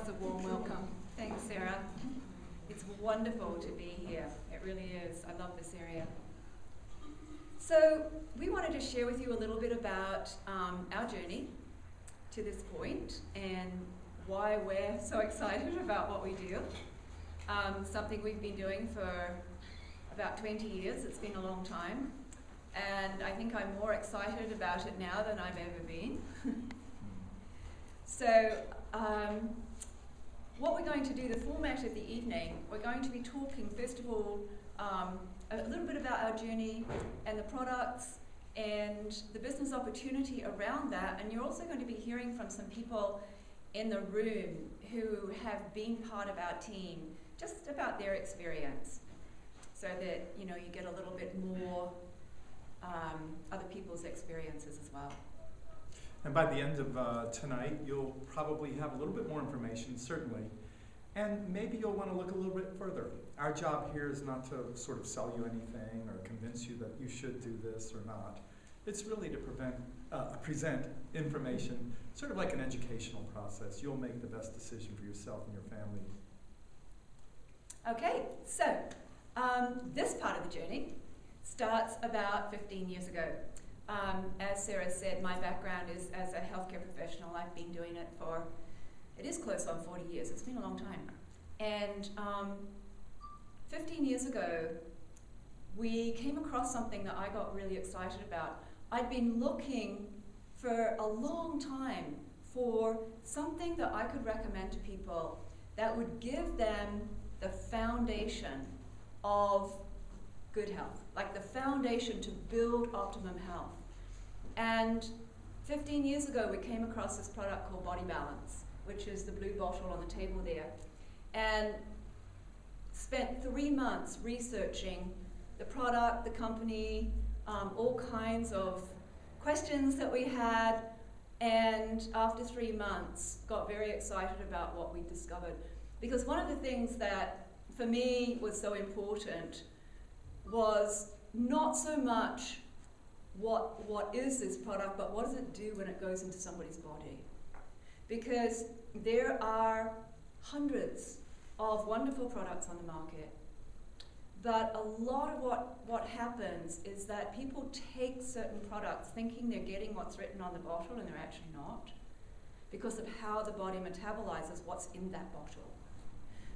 was a warm welcome. Thanks, Sarah. It's wonderful to be here. It really is. I love this area. So we wanted to share with you a little bit about our journey to this point and why we're so excited about what we do. Something we've been doing for about 20 years. It's been a long time. And I think I'm more excited about it now than I've ever been. So what we're going to do, the format of the evening, we're going to be talking, first of all, a little bit about our journey and the products and the business opportunity around that. And you're also going to be hearing from some people in the room who have been part of our team, just about their experience, so that you get a little bit more other people's experiences as well. And by the end of tonight, you'll probably have a little bit more information, certainly. And maybe you'll want to look a little bit further. Our job here is not to sort of sell you anything or convince you that you should do this or not. It's really to present information, sort of like an educational process. You'll make the best decision for yourself and your family. Okay, so this part of the journey starts about 15 years ago. As Sarah said, my background is as a healthcare professional. I've been doing it for, it is close on 40 years. It's been a long time. And 15 years ago, we came across something that I got really excited about. I'd been looking for a long time for something that I could recommend to people that would give them the foundation of good health, like the foundation to build optimum health. And 15 years ago, we came across this product called Body Balance, which is the blue bottle on the table there, and spent 3 months researching the product, the company, all kinds of questions that we had, and after 3 months, got very excited about what we discovered. Because one of the things that, for me, was so important was not so much what is this product, but what does it do when it goes into somebody's body? Because there are hundreds of wonderful products on the market, but a lot of what happens is that people take certain products thinking they're getting what's written on the bottle, and they're actually not, because of how the body metabolizes what's in that bottle.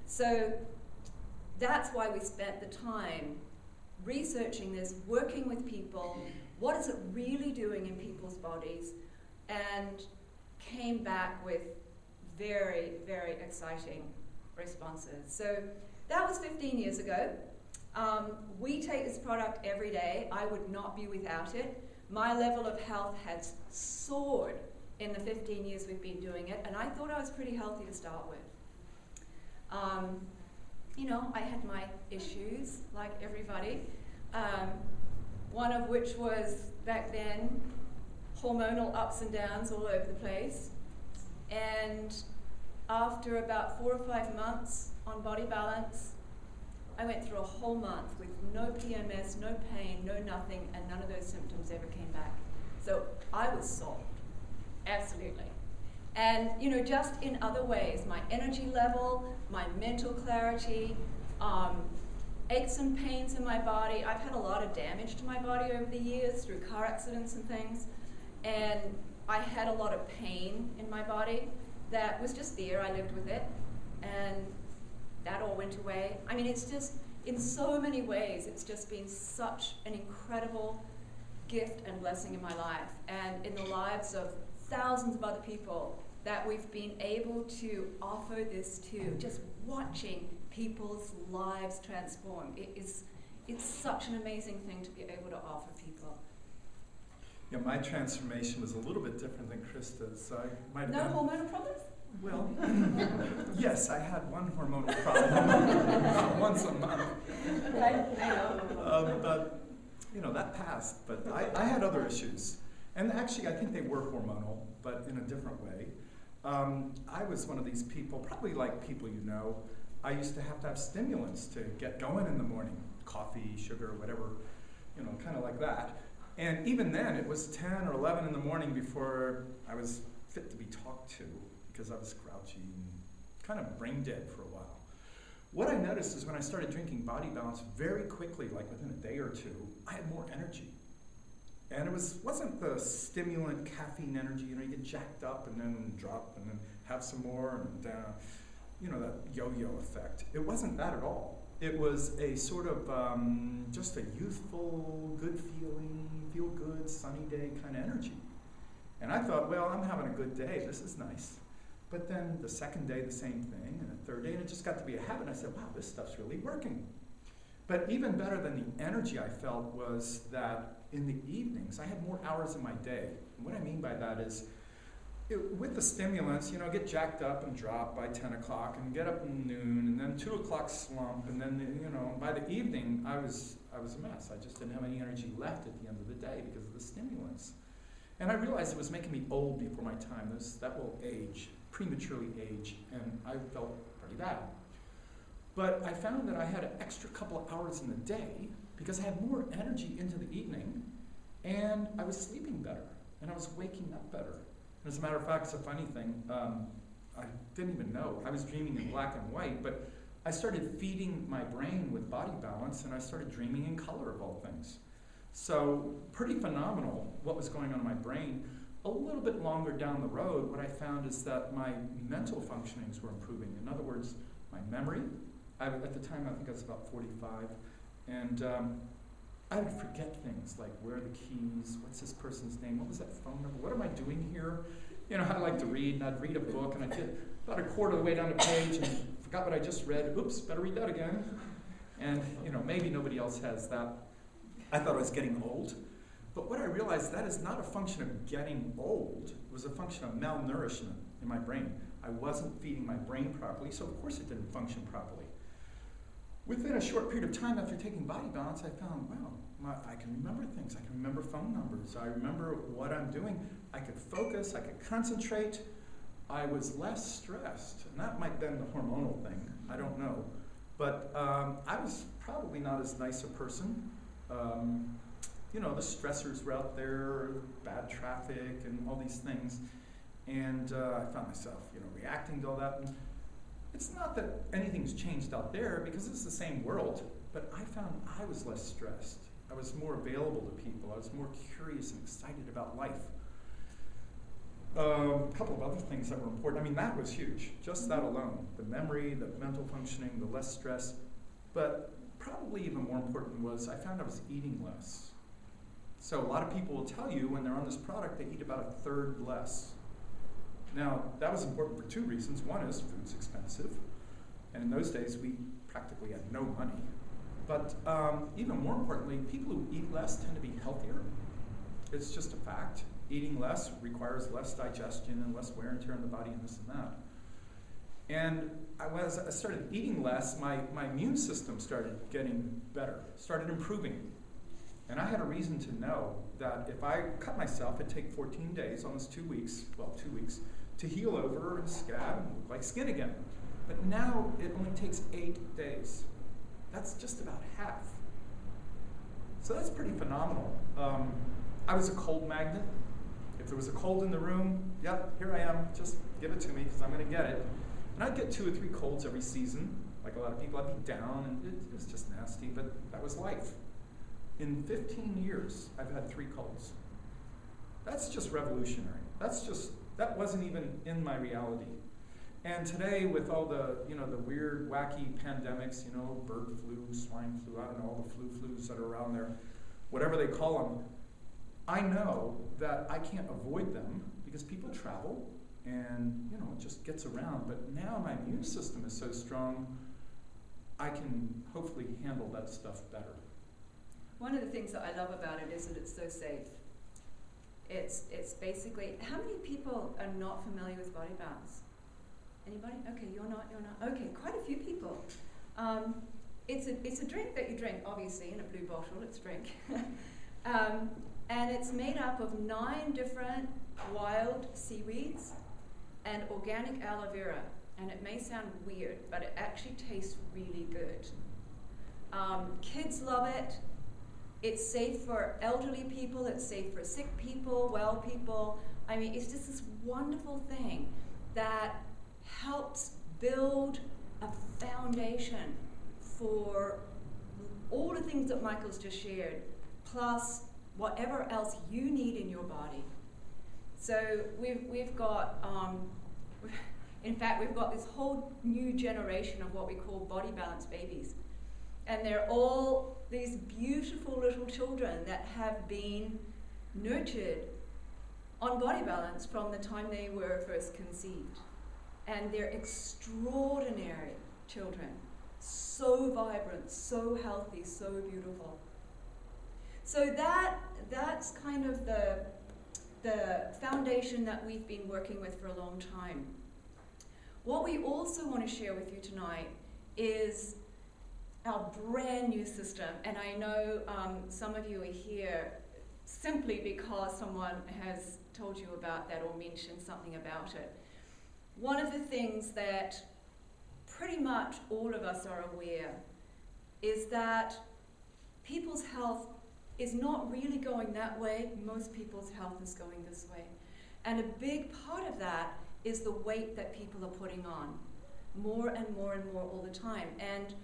So that's why we spent the time researching this, working with people, what is it really doing in people's bodies, and came back with very, very exciting responses. So that was 15 years ago. We take this product every day. I would not be without it. My level of health has soared in the 15 years we've been doing it, and I thought I was pretty healthy to start with. I had my issues, like everybody. One of which was, back then, hormonal ups and downs all over the place. And after about 4 or 5 months on Body Balance, I went through a whole month with no PMS, no pain, no nothing, and none of those symptoms ever came back. So I was solved, absolutely. And just in other ways, my energy level, my mental clarity, aches and pains in my body. I've had a lot of damage to my body over the years through car accidents and things, and I had a lot of pain in my body that was just there. I lived with it, and that all went away. I mean, it's just, in so many ways, it's just been such an incredible gift and blessing in my life, and in the lives of thousands of other people that we've been able to offer this to, just watching people's lives transform. It's such an amazing thing to be able to offer people. Yeah, my transformation was a little bit different than Krista's. I might have No hormonal problems? Well, yes, I had one hormonal problem once a month. Right, I know. But that passed. But I had other issues, and actually, I think they were hormonal, but in a different way. I was one of these people, probably like people you know. I used to have stimulants to get going in the morning, coffee, sugar, whatever, kind of like that. And even then, it was 10 or 11 in the morning before I was fit to be talked to, because I was grouchy and kind of brain dead for a while. What I noticed is when I started drinking Body Balance, very quickly, like within a day or two, I had more energy. And it wasn't the stimulant caffeine energy, you get jacked up and then drop and then have some more and that yo-yo effect. It wasn't that at all. It was a sort of just a youthful, good feeling, feel good, sunny day kind of energy. And I thought, well, I'm having a good day, this is nice. But then the second day, the same thing, and the third day, and it just got to be a habit. I said, wow, this stuff's really working. But even better than the energy I felt was that in the evenings, I had more hours in my day. And what I mean by that is, with the stimulants, get jacked up and drop by 10 o'clock and get up at noon, and then 2 o'clock slump, and then, by the evening, I was a mess. I just didn't have any energy left at the end of the day because of the stimulants. And I realized it was making me old before my time. That will age, prematurely age, and I felt pretty bad. But I found that I had an extra couple of hours in the day because I had more energy into the evening, and I was sleeping better, and I was waking up better. And as a matter of fact, it's a funny thing. I didn't even know. I was dreaming in black and white, but I started feeding my brain with Body Balance, and I started dreaming in color of all things. So pretty phenomenal what was going on in my brain. A little bit longer down the road, what I found is that my mental functionings were improving. In other words, my memory, at the time I think I was about 45, and I would forget things like where are the keys, what's this person's name, what was that phone number, what am I doing here? I like to read, and I'd read a book, and I'd get about a quarter of the way down the page and forgot what I just read. Oops, better read that again. And maybe nobody else has that. I thought I was getting old. But what I realized, that is not a function of getting old. It was a function of malnourishment in my brain. I wasn't feeding my brain properly, so of course it didn't function properly. Within a short period of time after taking Body Balance, I found, wow, I can remember things. I can remember phone numbers. I remember what I'm doing. I could focus. I could concentrate. I was less stressed. And that might have been the hormonal thing. I don't know. But I was probably not as nice a person. The stressors were out there, bad traffic and all these things. And I found myself, reacting to all that. And it's not that anything's changed out there because it's the same world, but I found I was less stressed. I was more available to people. I was more curious and excited about life. A couple of other things that were important. That was huge, just that alone. The memory, the mental functioning, the less stress. But probably even more important was I found I was eating less. So a lot of people will tell you when they're on this product, they eat about a third less. Now, that was important for two reasons. One is food's expensive, and in those days we practically had no money. But even more importantly, people who eat less tend to be healthier. It's just a fact. Eating less requires less digestion and less wear and tear on the body and this and that. And as I started eating less, my immune system started getting better, started improving. And I had a reason to know that if I cut myself, it'd take 14 days, almost 2 weeks, to heal over and scab and look like skin again. But now it only takes 8 days. That's just about half. So that's pretty phenomenal. I was a cold magnet. If there was a cold in the room, yep, here I am, just give it to me because I'm going to get it. And I'd get 2 or 3 colds every season. Like a lot of people, I'd be down and it was just nasty, but that was life. In 15 years, I've had 3 colds. That's just revolutionary. That wasn't even in my reality. And today, with all the, the weird, wacky pandemics, bird flu, swine flu, I don't know, all the flus that are around there, whatever they call them, I know that I can't avoid them because people travel and, it just gets around. But now my immune system is so strong, I can hopefully handle that stuff better. One of the things that I love about it is that it's so safe. It's basically, how many people are not familiar with Body Balance? Anybody? Okay, you're not. Okay, quite a few people. It's a drink that you drink, obviously, in a blue bottle, it's a drink. And it's made up of 9 different wild seaweeds and organic aloe vera. And it may sound weird, but it actually tastes really good. Kids love it. It's safe for elderly people, it's safe for sick people, well people. It's just this wonderful thing that helps build a foundation for all the things that Michael's just shared, plus whatever else you need in your body. So we've got, in fact, we've got this whole new generation of what we call body balance babies. And they're all these beautiful little children that have been nurtured on body balance from the time they were first conceived. And they're extraordinary children. So vibrant, so healthy, so beautiful. So that's kind of the foundation that we've been working with for a long time. What we also want to share with you tonight is our brand new system. And I know some of you are here simply because someone has told you about that or mentioned something about it. One of the things that pretty much all of us are aware is that people's health is not really going that way. Most people's health is going this way. And a big part of that is the weight that people are putting on, more and more and more all the time. And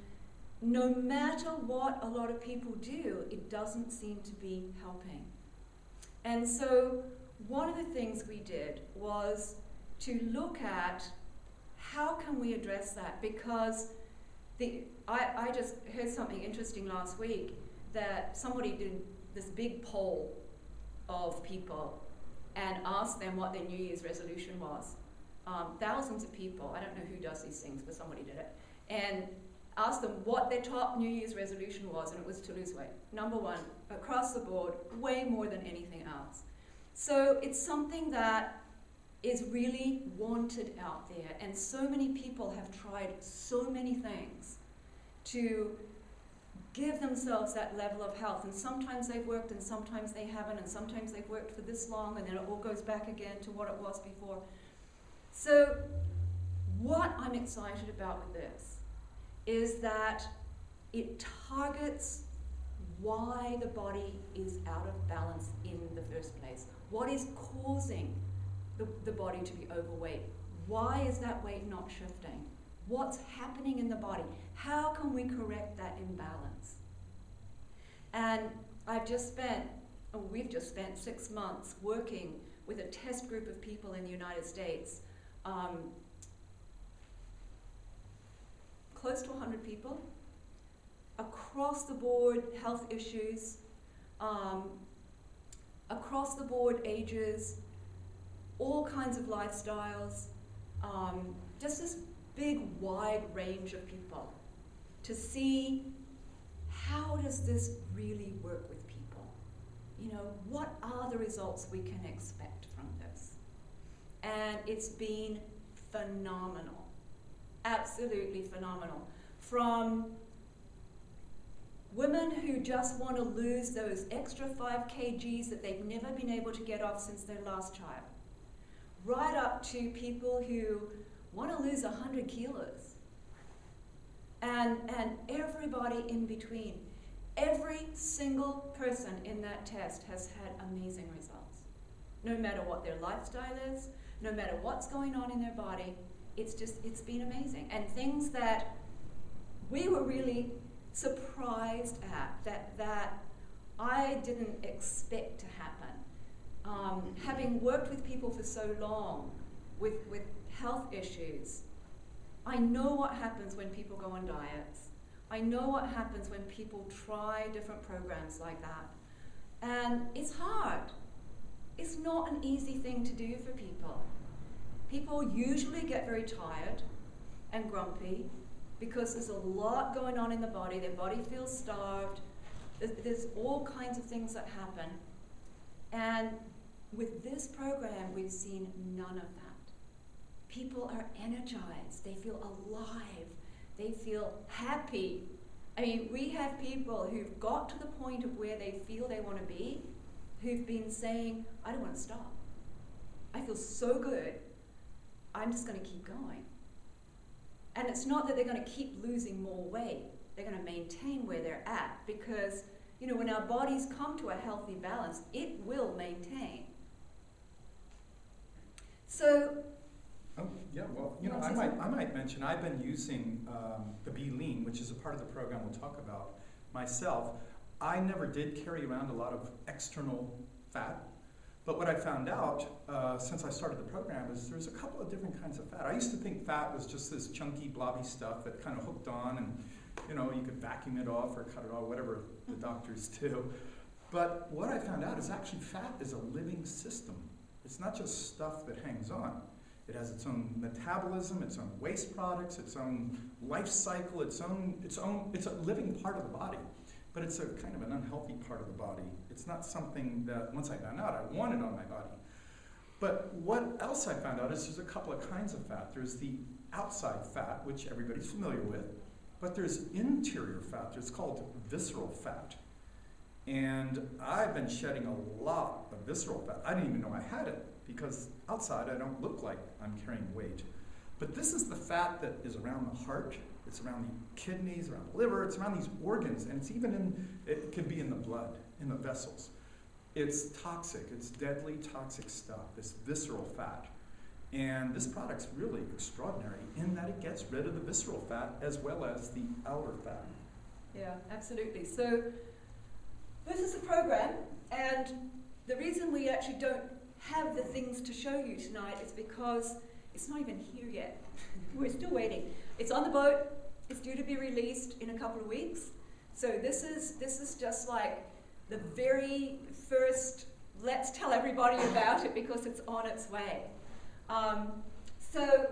no matter what a lot of people do, it doesn't seem to be helping. And so one of the things we did was to look at how can we address that, because I just heard something interesting last week that somebody did this big poll of people and asked them what their New Year's resolution was. Thousands of people, I don't know who does these things, but somebody did it, and asked them what their top New Year's resolution was, and it was to lose weight. Number one, across the board, way more than anything else. So it's something that is really wanted out there, and so many people have tried so many things to give themselves that level of health, and sometimes they've worked and sometimes they haven't, and sometimes they've worked for this long and then it all goes back again to what it was before. So what I'm excited about with this is that it targets why the body is out of balance in the first place. What is causing the body to be overweight? Why is that weight not shifting? What's happening in the body? How can we correct that imbalance? And we've just spent 6 months working with a test group of people in the United States, close to 100 people, across the board health issues, across the board ages, all kinds of lifestyles, just this big wide range of people, to see how does this really work with people. You know, what are the results we can expect from this? And it's been phenomenal, absolutely phenomenal. From women who just want to lose those extra 5 kgs that they've never been able to get off since their last child, right up to people who want to lose 100 kilos, and everybody in between. Every single person in that test has had amazing results. No matter what their lifestyle is, no matter what's going on in their body, it's been amazing. And things that we were really surprised at, that I didn't expect to happen. Having worked with people for so long with health issues, I know what happens when people go on diets. I know what happens when people try different programs like that. And it's hard. It's not an easy thing to do for people. People usually get very tired and grumpy because there's a lot going on in the body. Their body feels starved. There's all kinds of things that happen. And with this program, we've seen none of that. People are energized. They feel alive. They feel happy. I mean, we have people who've got to the point of where they feel they want to be, who've been saying, I don't want to stop. I feel so good. I'm just going to keep going. And it's not that they're going to keep losing more weight. They're going to maintain where they're at, because, you know, when our bodies come to a healthy balance, it will maintain. So, Yeah, well, You want to say I might mention, I've been using the Be Lean, which is a part of the program we'll talk about, myself. I never did carry around a lot of external fat, but what I found out since I started the program is there's a couple of different kinds of fat. I used to think fat was just this chunky, blobby stuff that kind of hooked on and, you could vacuum it off or cut it off, whatever the doctors do. But what I found out is actually fat is a living system. It's not just stuff that hangs on. It has its own metabolism, its own waste products, its own life cycle, it's a living part of the body. But it's a kind of an unhealthy part of the body. It's not something that once I found out I wanted on my body. But what else I found out is there's a couple of kinds of fat. There's the outside fat, which everybody's familiar with, but there's interior fat. It's called visceral fat. And I've been shedding a lot of visceral fat. I didn't even know I had it because outside I don't look like I'm carrying weight. But this is the fat that is around the heart, it's around the kidneys, around the liver, it's around these organs, and it's even it can be in the blood, in the vessels. It's toxic, it's deadly toxic stuff, this visceral fat. And this product's really extraordinary in that it gets rid of the visceral fat as well as the outer fat. Yeah, absolutely. So this is a program, and the reason we actually don't have the things to show you tonight is because it's not even here yet. We're still waiting. It's on the boat. It's due to be released in a couple of weeks. So this is just like the very first, let's tell everybody about it because it's on its way. So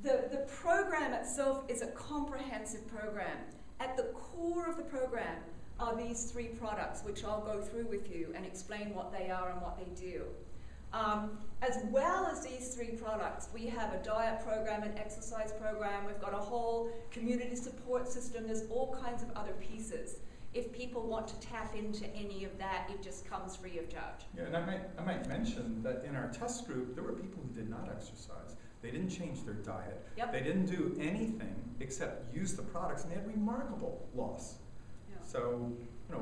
the program itself is a comprehensive program. At the core of the program are these 3 products, which I'll go through with you and explain what they are and what they do. As well as these 3 products, we have a diet program, an exercise program, we've got a whole community support system, there's all kinds of other pieces. If people want to tap into any of that, it just comes free of charge. Yeah, and I might mention that in our test group, there were people who did not exercise. They didn't change their diet. Yep. They didn't do anything except use the products, and they had remarkable loss. Yeah. So,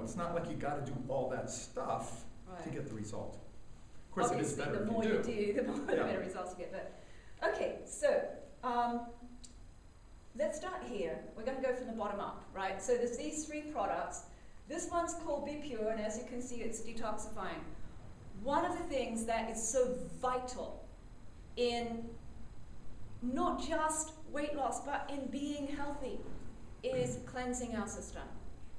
it's not like you got to do all that stuff to get the result. Of course, obviously, it is better the more if you you do, the more the better results you get. But okay, so let's start here. We're going to go from the bottom up, right? So there's these 3 products. This one's called Be Pure, and as you can see, it's detoxifying. One of the things that is so vital in not just weight loss, but in being healthy, is cleansing our system.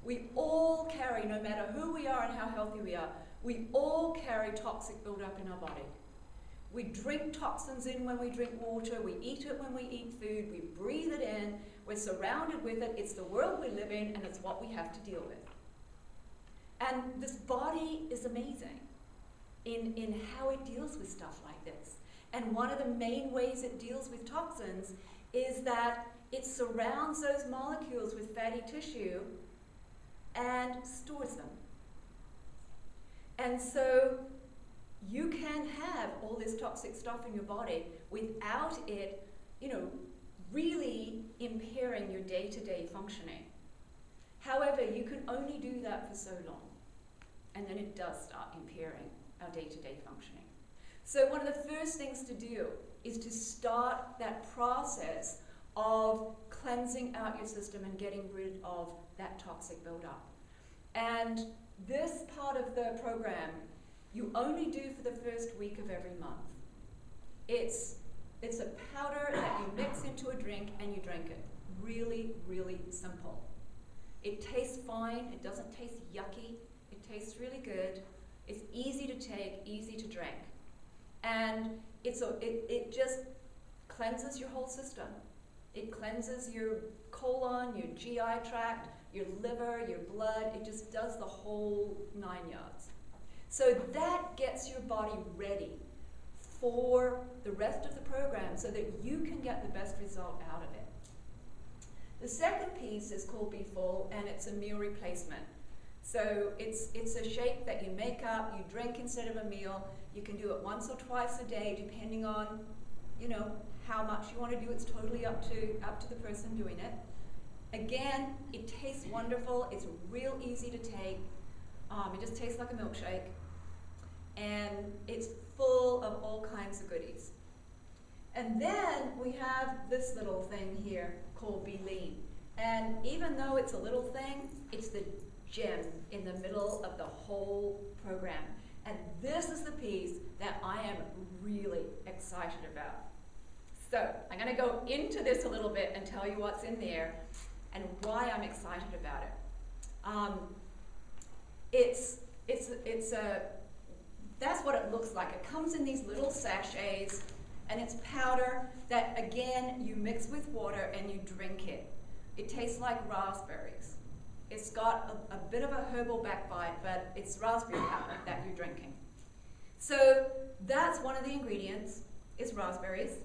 We all carry, no matter who we are and how healthy we are, we all carry toxic buildup in our body. We drink toxins in when we drink water, we eat it when we eat food, we breathe it in, we're surrounded with it, it's the world we live in, and it's what we have to deal with. And this body is amazing in how it deals with stuff like this. And one of the main ways it deals with toxins is that it surrounds those molecules with fatty tissue and stores them. And so you can have all this toxic stuff in your body without it, really impairing your day-to-day functioning. However, you can only do that for so long, and then it does start impairing our day-to-day functioning. So one of the first things to do is to start that process of cleansing out your system and getting rid of that toxic buildup. And this part of the program you only do for the first week of every month. It's a powder that you mix into a drink and you drink it. Really, really simple. It tastes fine. It doesn't taste yucky. It tastes really good. It's easy to take, easy to drink. And it just cleanses your whole system. It cleanses your colon, your GI tract, your liver, your blood. It just does the whole 9 yards. So that gets your body ready for the rest of the program so that you can get the best result out of it. The second piece is called Be Full, and it's a meal replacement. So it's a shake that you make up, you drink instead of a meal. You can do it once or twice a day, depending on, how much you want to do. It's totally up to the person doing it. Again, it tastes wonderful. It's real easy to take. It just tastes like a milkshake. And it's full of all kinds of goodies. And then we have this little thing here called Be Lean. And even though it's a little thing, it's the gem in the middle of the whole program. And this is the piece that I am really excited about. So I'm going to go into this a little bit and tell you what's in there and why I'm excited about it. That's what it looks like. It comes in these little sachets, and it's powder that, again, you mix with water and you drink it. It tastes like raspberries. It's got a bit of a herbal backbite, but it's raspberry powder that you're drinking. So that's one of the ingredients, is raspberries.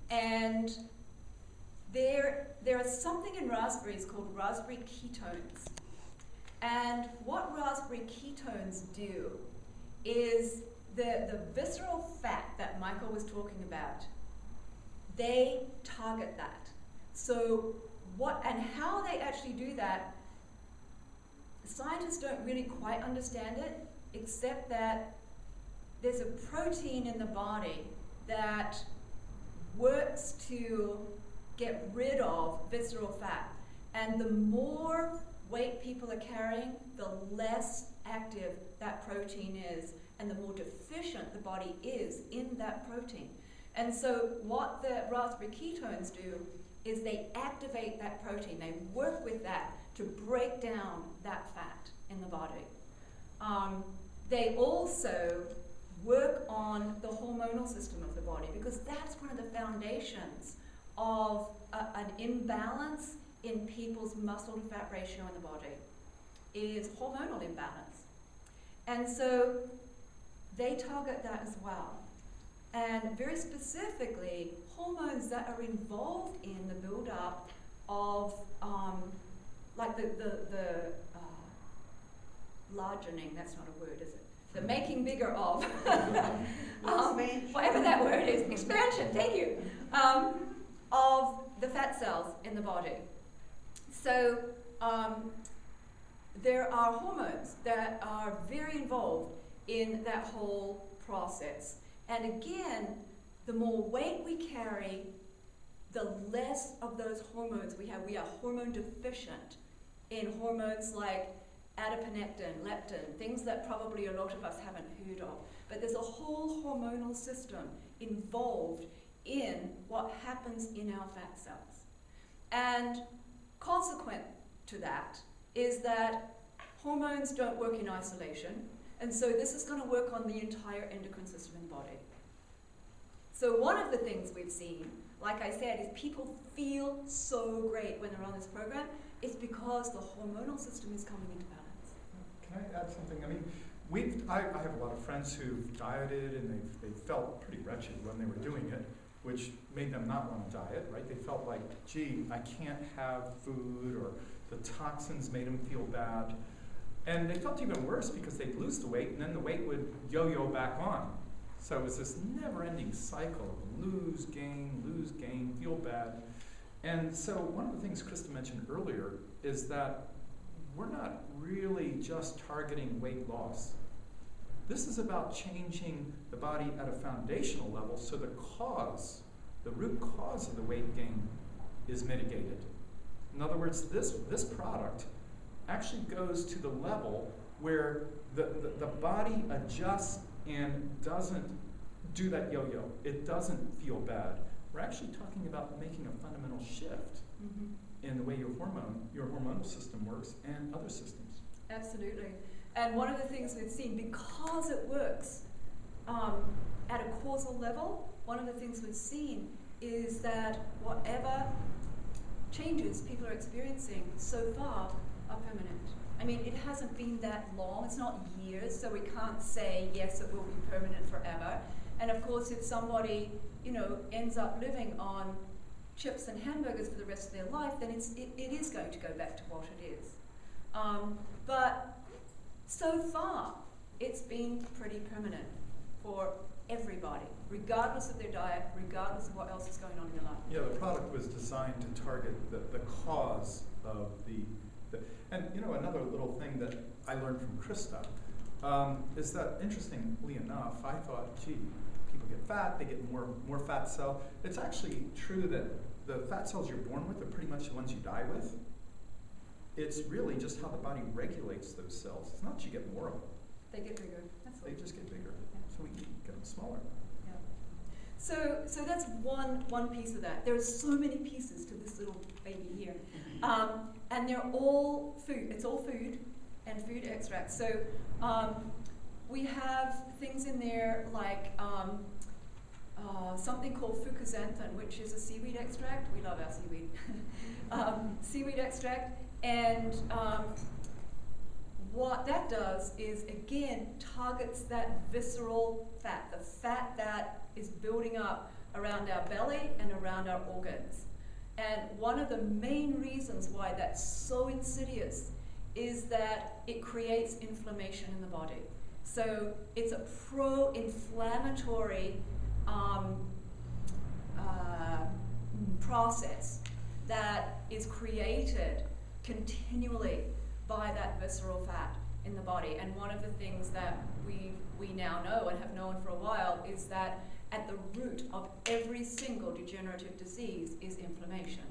And there is something in raspberries called raspberry ketones. And what raspberry ketones do is the visceral fat that Michael was talking about, they target that. So what and how they actually do that, scientists don't really quite understand it, except that there's a protein in the body that works to get rid of visceral fat. And the more weight people are carrying, the less active that protein is, and the more deficient the body is in that protein. And so what the raspberry ketones do is they activate that protein. They work with that to break down that fat in the body. They also work on the hormonal system of the body, because that's one of the foundations of an imbalance in people's muscle to fat ratio in the body, is hormonal imbalance. And so they target that as well. And very specifically, hormones that are involved in the build-up of, like the largening, that's not a word, is it? The making bigger of, whatever that word is, expansion, thank you, of the fat cells in the body. So there are hormones that are very involved in that whole process. And again, the more weight we carry, the less of those hormones we have. We are hormone deficient in hormones like adiponectin, leptin, things that probably a lot of us haven't heard of. But there's a whole hormonal system involved in what happens in our fat cells. And consequent to that is that hormones don't work in isolation, and so this is going to work on the entire endocrine system in the body. So one of the things we've seen, like I said, is people feel so great when they're on this program. It's because the hormonal system is coming into balance. Can I add something? I mean, I have a lot of friends who've dieted and they felt pretty wretched when they were doing it, which made them not want to diet, right? They felt like, gee, I can't have food, or the toxins made them feel bad. And they felt even worse because they'd lose the weight and then the weight would yo-yo back on. So it was this never-ending cycle of lose, gain, feel bad. And so one of the things Krista mentioned earlier is that we're not really just targeting weight loss. This is about changing the body at a foundational level so the root cause of the weight gain is mitigated. In other words, this product actually goes to the level where the body adjusts and doesn't do that yo-yo. It doesn't feel bad. We're actually talking about making a fundamental shift in the way your hormonal system works and other systems. Absolutely. And one of the things we've seen, because it works at a causal level, one of the things we've seen is that whatever changes people are experiencing so far are permanent. I mean, it hasn't been that long. It's not years, so we can't say, yes, it will be permanent forever. And of course, if somebody, ends up living on chips and hamburgers for the rest of their life, then it is going to go back to what it is. But so far, it's been pretty permanent for everybody, regardless of their diet, regardless of what else is going on in their life. Yeah, the product was designed to target the cause of and another little thing that I learned from Krista is that, interestingly enough, I thought, gee, people get fat, they get more fat cells. It's actually true that the fat cells you're born with are pretty much the ones you die with. It's really just how the body regulates those cells. It's not that you get more of them. They get bigger. That's They all. just get bigger. Yeah. So we can get them smaller. Yeah. So that's one piece of that. There are so many pieces to this little baby here, and they're all food. It's all food and food extracts. So we have things in there like something called fucoxanthin, which is a seaweed extract. We love our seaweed. Seaweed extract, and what that does is, again, targets that visceral fat, the fat that is building up around our belly and around our organs. And one of the main reasons why that's so insidious is that it creates inflammation in the body. So it's a pro-inflammatory process that is created continually by that visceral fat in the body. And one of the things that we now know and have known for a while is that at the root of every single degenerative disease is inflammation.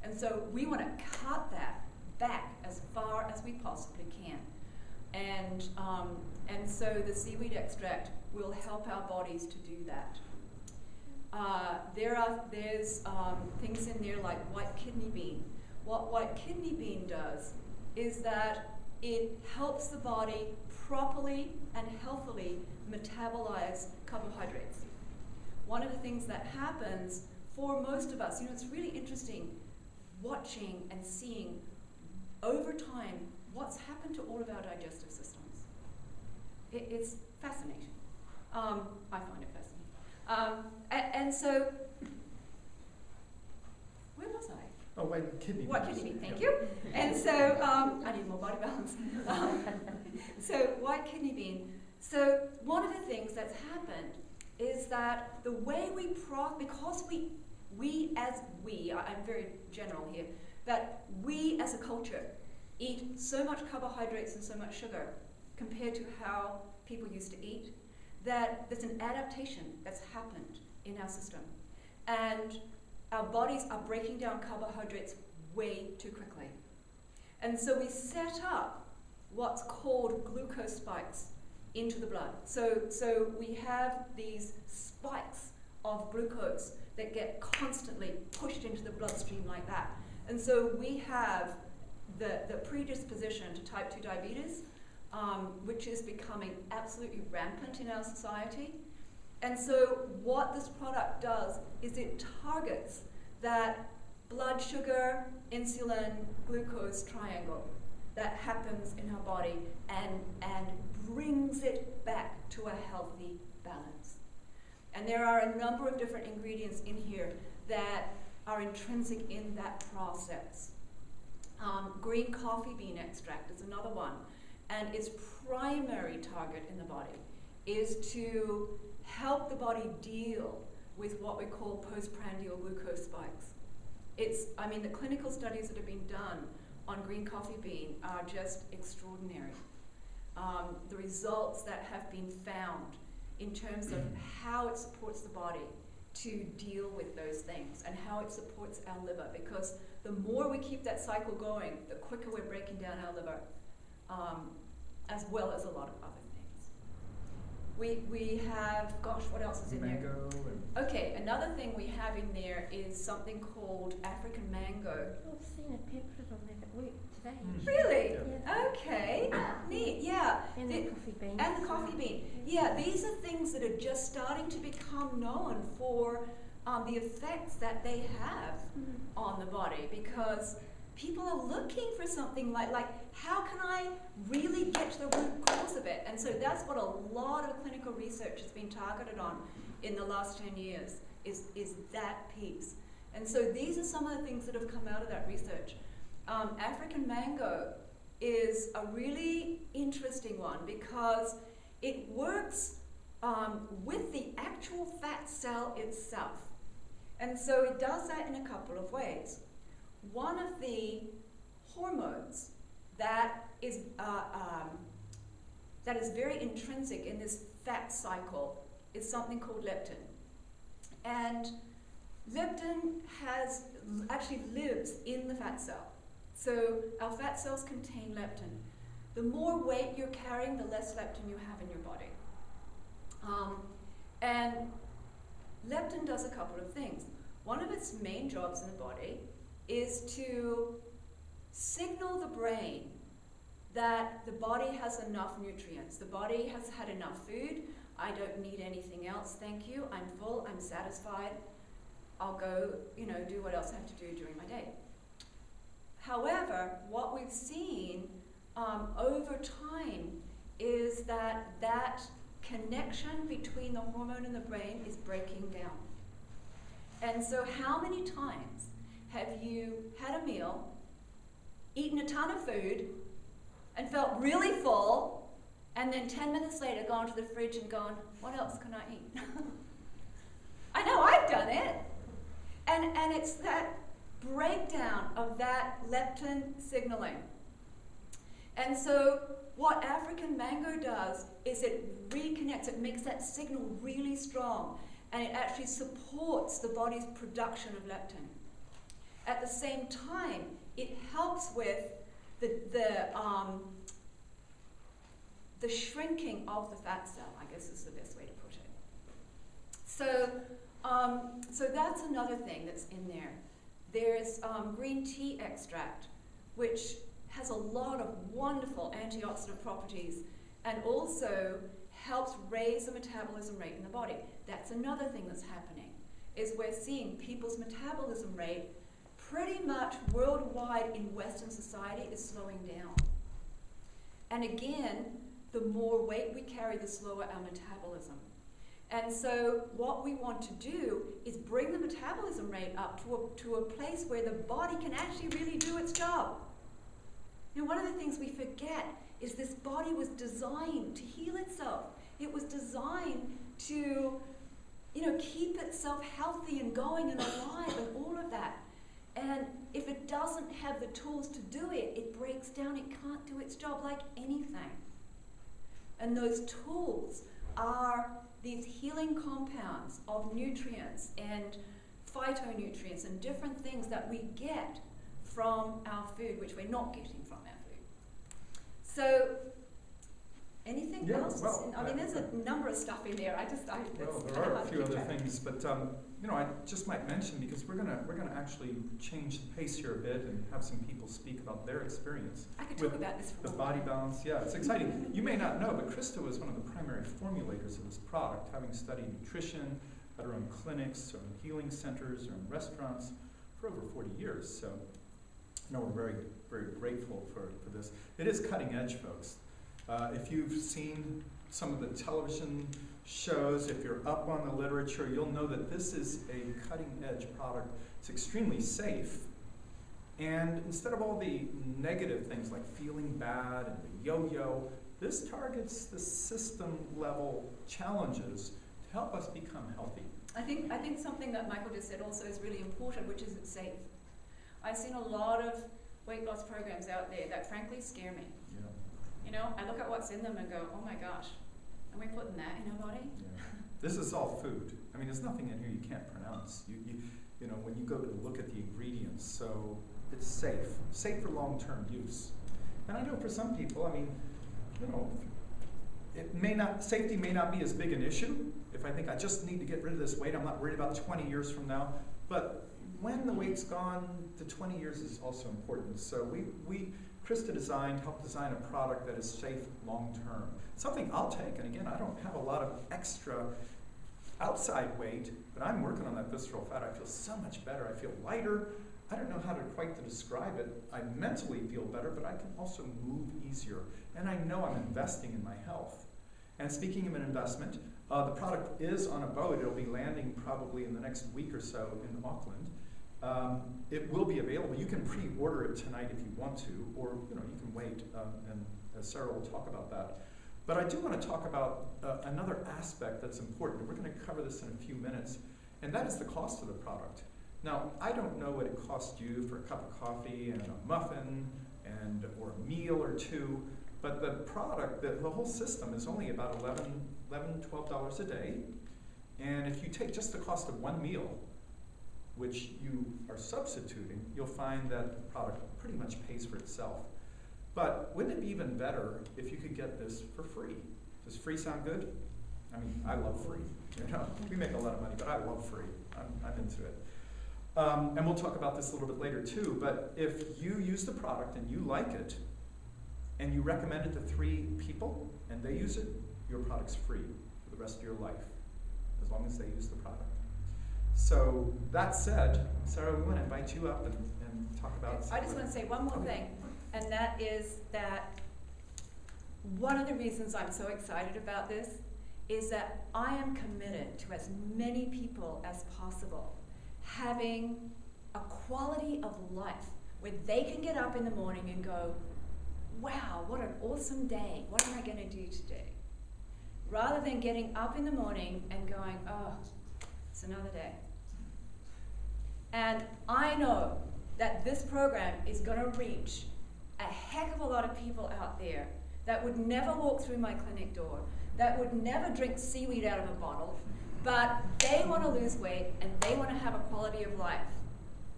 And so we want to cut that back as far as we possibly can. And so the seaweed extract will help our bodies to do that. There's things in there like white kidney bean. What white kidney bean does is that it helps the body properly and healthily metabolize carbohydrates. One of the things that happens for most of us, it's really interesting watching and seeing over time what's happened to all of our digestive systems. It's fascinating. I find it fascinating. And so, where was I? Oh, white kidney beans. White kidney bean, thank you. And so, I need more body balance. So, white kidney bean. So, one of the things that's happened is that the way because I'm very general here, that we as a culture eat so much carbohydrates and so much sugar compared to how people used to eat, that there's an adaptation that's happened in our system. And our bodies are breaking down carbohydrates way too quickly. And so we set up what's called glucose spikes into the blood. So we have these spikes of glucose that get constantly pushed into the bloodstream like that. And so we have the predisposition to type 2 diabetes, which is becoming absolutely rampant in our society. And so what this product does is it targets that blood sugar, insulin, glucose triangle that happens in our body and brings it back to a healthy balance. And there are a number of different ingredients in here that are intrinsic in that process. Green coffee bean extract is another one, and its primary target in the body is to help the body deal with what we call postprandial glucose spikes. The clinical studies that have been done on green coffee bean are just extraordinary. The results that have been found in terms of how it supports the body to deal with those things and how it supports our liver, because the more we keep that cycle going, the quicker we're breaking down our liver, as well as a lot of other things. We have, what else is in there? Mango. Okay, another thing we have in there is something called African mango. I've seen a pamphlet on that at work today. Really? Yeah. Okay, neat, yeah. And the coffee bean. And the coffee bean. Yeah, these are things that are just starting to become known for the effects that they have on the body, because people are looking for something like how can I really get to the root cause of it? And so that's what a lot of clinical research has been targeted on in the last 10 years, is that piece. And so these are some of the things that have come out of that research. African mango is a really interesting one because it works with the actual fat cell itself. And so it does that in a couple of ways. One of the hormones that is very intrinsic in this fat cycle is something called leptin. And leptin actually lives in the fat cell. So our fat cells contain leptin. The more weight you're carrying, the less leptin you have in your body. And leptin does a couple of things. One of its main jobs in the body is to signal the brain that the body has enough nutrients. The body has had enough food. I don't need anything else, thank you. I'm full, I'm satisfied. I'll go, do what else I have to do during my day. However, what we've seen over time is that connection between the hormone and the brain is breaking down. And so how many times have you had a meal, eaten a ton of food, and felt really full, and then 10 minutes later gone to the fridge and gone, what else can I eat? I know, I've done it. And it's that breakdown of that leptin signaling. And so what African mango does is it reconnects, it makes that signal really strong, and it actually supports the body's production of leptin. At the same time, it helps with the shrinking of the fat cell, I guess is the best way to put it. So that's another thing that's in there. There's green tea extract, which has a lot of wonderful antioxidant properties and also helps raise the metabolism rate in the body. That's another thing that's happening, is we're seeing people's metabolism rate pretty much worldwide in Western society is slowing down. And again, the more weight we carry, the slower our metabolism. And so what we want to do is bring the metabolism rate up to a place where the body can actually really do its job. One of the things we forget is this body was designed to heal itself. It was designed to, keep itself healthy and going and alive and all of that. And if it doesn't have the tools to do it, it breaks down, it can't do its job like anything. And those tools are these healing compounds of nutrients and phytonutrients and different things that we get from our food, which we're not getting from our food. So, anything else? Well, there's a number of stuff in there. There are a few other things, but I just might mention, because we're gonna actually change the pace here a bit and have some people speak about their experience. I could talk about this for the body balance. Yeah, it's exciting. You may not know, but Krista was one of the primary formulators of this product, having studied nutrition at her own clinics, or in healing centers, or in restaurants for over 40 years. So, we're very, very grateful for this. It is cutting edge, folks. If you've seen some of the television shows, if you're up on the literature, you'll know that this is a cutting edge product. It's extremely safe. And instead of all the negative things like feeling bad and the yo-yo, this targets the system level challenges to help us become healthy. I think something that Michael just said also is really important, which is it's safe. I've seen a lot of weight loss programs out there that frankly scare me. Yeah. I look at what's in them and go, oh my gosh, are we putting that in our body? Yeah. This is all food. There's nothing in here you can't pronounce. When you go to look at the ingredients, so it's safe for long-term use. And I know for some people, safety may not be as big an issue. If I think I just need to get rid of this weight, I'm not worried about 20 years from now. But when the weight's gone, the 20 years is also important. So Krista helped design a product that is safe long-term. Something I'll take, and again, I don't have a lot of extra outside weight, but I'm working on that visceral fat. I feel so much better. I feel lighter. I don't know how to quite describe it. I mentally feel better, but I can also move easier. And I know I'm investing in my health. And speaking of an investment, the product is on a boat. It'll be landing probably in the next week or so in Auckland. It will be available. You can pre-order it tonight if you want to, or you can wait, and Sarah will talk about that. But I do want to talk about another aspect that's important. We're going to cover this in a few minutes, and that is the cost of the product. Now, I don't know what it costs you for a cup of coffee and a muffin or a meal or two, but the product, the whole system is only about $11, $12 a day. And if you take just the cost of one meal, which you are substituting, you'll find that the product pretty much pays for itself. But wouldn't it be even better if you could get this for free? Does free sound good? I mean, I love free. You know, we make a lot of money, but I love free. I'm into it. And we'll talk about this a little bit later too, but if you use the product and you like it, and you recommend it to 3 people, and they use it, your product's free for the rest of your life, as long as they use the product. So that said, Sarah, we want to invite you up and talk about. I just want to say one more thing, and that is that one of the reasons I'm so excited about this is that I am committed to as many people as possible having a quality of life where they can get up in the morning and go, wow, what an awesome day. What am I going to do today? Rather than getting up in the morning and going, oh, it's another day. And I know that this program is going to reach a heck of a lot of people out there that would never walk through my clinic door, that would never drink seaweed out of a bottle, but they want to lose weight and they want to have a quality of life.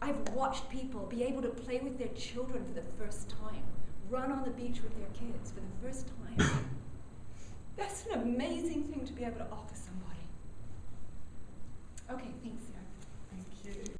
I've watched people be able to play with their children for the first time, run on the beach with their kids for the first time. That's an amazing thing to be able to offer somebody. Okay, thanks, Sarah. Thank you.